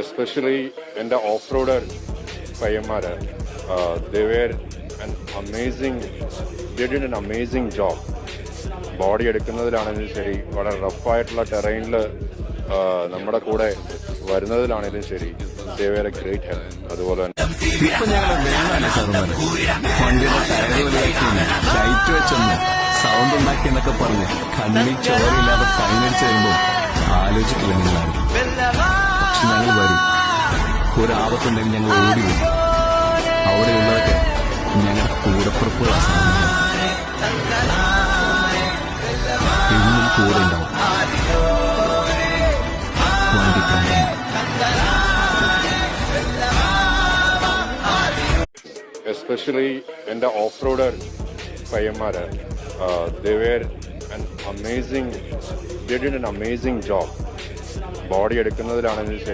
especially in the off-roader പയ്യന്മാര്, they were an amazing, they did an amazing job. Body എടുക്കുന്നതിലാണെങ്കിലും ശരി, വളരെ റഫായിട്ടുള്ള ടെറൈനിൽ നമ്മുടെ കൂടെ വരുന്നതിലാണെങ്കിലും ശരി, they were a great help. അതുപോലെ തന്നെ ഇപ്പൊ ഞങ്ങൾ വേണമല്ലേ സാറുമാരെ, വണ്ടിയുടെ ടയറുകളിലേക്ക് ലൈറ്റ് വെച്ചൊന്ന് സൗണ്ട് ഉണ്ടാക്കിയെന്നൊക്കെ പറഞ്ഞ് കണ്ണിൽ ചോരയില്ലാതെ ഫൈനടിച്ച് വരുമ്പോൾ ആലോചിക്കില്ല നിങ്ങളാണ്. പക്ഷെ ഞങ്ങൾ വരും, ഒരാപത്തുണ്ടെങ്കിൽ ഞങ്ങൾ ഓടി വരും. അവിടെയുള്ളതൊക്കെ ഞങ്ങളുടെ കൂടപ്പുറപ്പുള്ള സാധനങ്ങൾ ഇന്നും കൂടെ ഉണ്ടാവും. വണ്ടിക്കണ്ടം especially in the off-roader പയ്യന്മാര്, they were an amazing, they did an amazing job. Body എടുക്കുന്നതിലാണെങ്കിലും ശരി,